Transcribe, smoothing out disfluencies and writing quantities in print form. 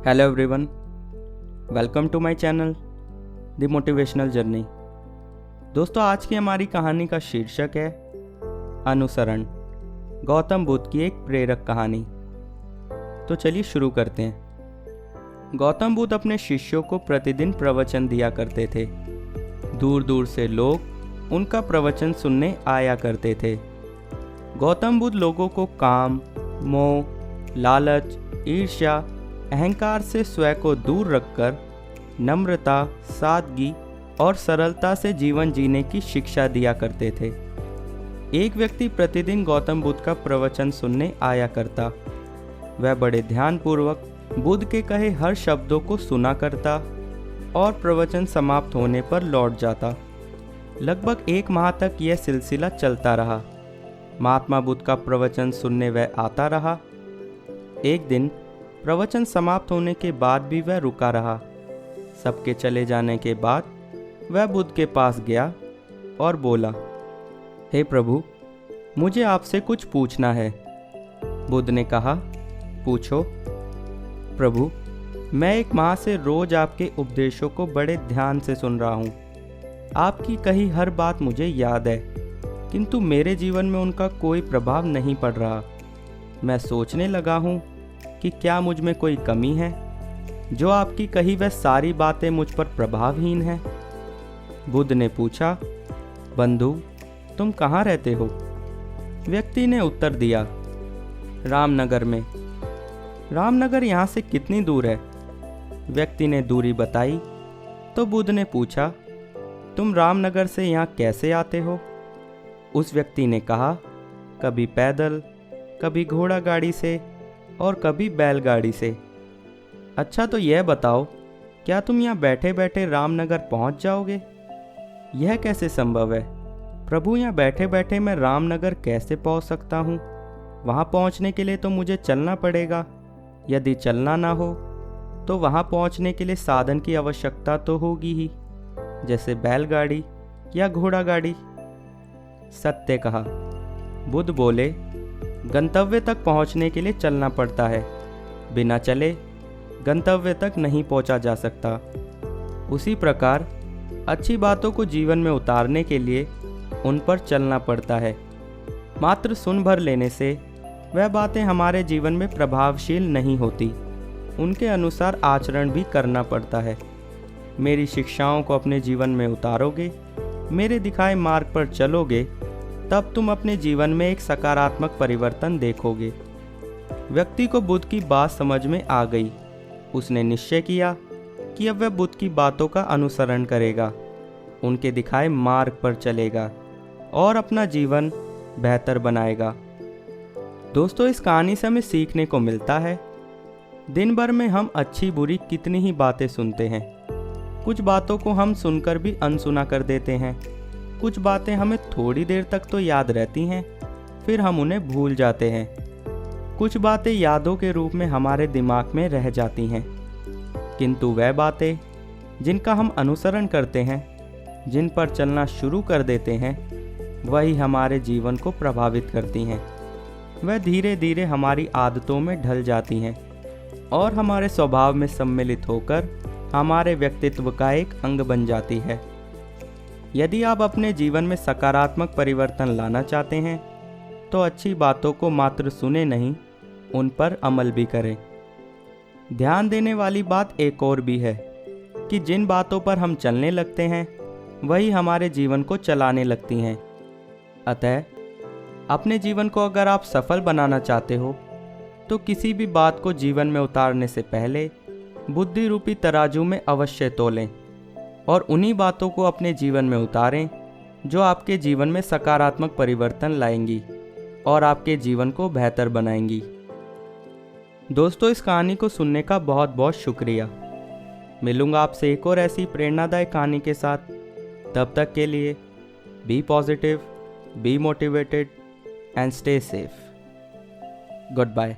Hello everyone, welcome to my channel the motivational journey. दोस्तों, आज की हमारी कहानी का शीर्षक है अनुसरण, गौतम बुद्ध की एक प्रेरक कहानी। तो चलिए शुरू करते हैं। गौतम बुद्ध अपने शिष्यों को प्रतिदिन प्रवचन दिया करते थे। दूर दूर से लोग उनका प्रवचन सुनने आया करते थे। गौतम बुद्ध लोगों को काम, मोह, लालच, ईर्ष्या, अहंकार से स्वयं को दूर रखकर नम्रता, सादगी और सरलता से जीवन जीने की शिक्षा दिया करते थे। एक व्यक्ति प्रतिदिन गौतम बुद्ध का प्रवचन सुनने आया करता। वह बड़े ध्यानपूर्वक बुद्ध के कहे हर शब्दों को सुना करता और प्रवचन समाप्त होने पर लौट जाता। लगभग 1 माह तक यह सिलसिला चलता रहा। महात्मा बुद्ध का प्रवचन सुनने वह आता रहा। एक दिन प्रवचन समाप्त होने के बाद भी वह रुका रहा। सबके चले जाने के बाद वह बुद्ध के पास गया और बोला, हे प्रभु, मुझे आपसे कुछ पूछना है। बुद्ध ने कहा, पूछो। प्रभु, मैं 1 माह से रोज आपके उपदेशों को बड़े ध्यान से सुन रहा हूँ। आपकी कही हर बात मुझे याद है, किंतु मेरे जीवन में उनका कोई प्रभाव नहीं पड़ रहा। मैं सोचने लगा हूँ कि क्या मुझ में कोई कमी है जो आपकी कही वह सारी बातें मुझ पर प्रभावहीन हैं। बुद्ध ने पूछा, बंधु, तुम कहाँ रहते हो? व्यक्ति ने उत्तर दिया, रामनगर में। रामनगर यहाँ से कितनी दूर है? व्यक्ति ने दूरी बताई तो बुद्ध ने पूछा, तुम रामनगर से यहाँ कैसे आते हो? उस व्यक्ति ने कहा, कभी पैदल, कभी घोड़ा गाड़ी से और कभी बैलगाड़ी से। अच्छा, तो यह बताओ, क्या तुम यहाँ बैठे बैठे रामनगर पहुँच जाओगे? यह कैसे संभव है? प्रभु, यहाँ बैठे बैठे मैं रामनगर कैसे पहुँच सकता हूँ? वहाँ पहुँचने के लिए तो मुझे चलना पड़ेगा। यदि चलना ना हो तो वहाँ पहुँचने के लिए साधन की आवश्यकता तो होगी ही, जैसे बैलगाड़ी या घोड़ा गाड़ी। सत्य कहा। बुद्ध बोले, गंतव्य तक पहुंचने के लिए चलना पड़ता है। बिना चले गंतव्य तक नहीं पहुंचा जा सकता। उसी प्रकार अच्छी बातों को जीवन में उतारने के लिए उन पर चलना पड़ता है। मात्र सुन भर लेने से वह बातें हमारे जीवन में प्रभावशील नहीं होती। उनके अनुसार आचरण भी करना पड़ता है। मेरी शिक्षाओं को अपने जीवन में उतारोगे, मेरे दिखाए मार्ग पर चलोगे, तब तुम अपने जीवन में एक सकारात्मक परिवर्तन देखोगे। व्यक्ति को बुद्ध की बात समझ में आ गई। उसने निश्चय किया कि अब वह बुद्ध की बातों का अनुसरण करेगा, उनके दिखाए मार्ग पर चलेगा और अपना जीवन बेहतर बनाएगा। दोस्तों, इस कहानी से हमें सीखने को मिलता है, दिन भर में हम अच्छी बुरी कितनी ही बातें सुनते हैं। कुछ बातों को हम सुनकर भी अनसुना कर देते हैं। कुछ बातें हमें थोड़ी देर तक तो याद रहती हैं, फिर हम उन्हें भूल जाते हैं। कुछ बातें यादों के रूप में हमारे दिमाग में रह जाती हैं, किंतु वह बातें जिनका हम अनुसरण करते हैं, जिन पर चलना शुरू कर देते हैं, वही हमारे जीवन को प्रभावित करती हैं। वह धीरे धीरे हमारी आदतों में ढल जाती हैं और हमारे स्वभाव में सम्मिलित होकर हमारे व्यक्तित्व का एक अंग बन जाती है। यदि आप अपने जीवन में सकारात्मक परिवर्तन लाना चाहते हैं तो अच्छी बातों को मात्र सुने नहीं, उन पर अमल भी करें। ध्यान देने वाली बात एक और भी है कि जिन बातों पर हम चलने लगते हैं वही हमारे जीवन को चलाने लगती हैं। अतः अपने जीवन को अगर आप सफल बनाना चाहते हो तो किसी भी बात को जीवन में उतारने से पहले बुद्धि रूपी तराजू में अवश्य तोलें और उन्हीं बातों को अपने जीवन में उतारें जो आपके जीवन में सकारात्मक परिवर्तन लाएंगी और आपके जीवन को बेहतर बनाएंगी। दोस्तों, इस कहानी को सुनने का बहुत बहुत शुक्रिया। मिलूंगा आपसे एक और ऐसी प्रेरणादायक कहानी के साथ। तब तक के लिए be positive, be motivated and stay safe. Good bye.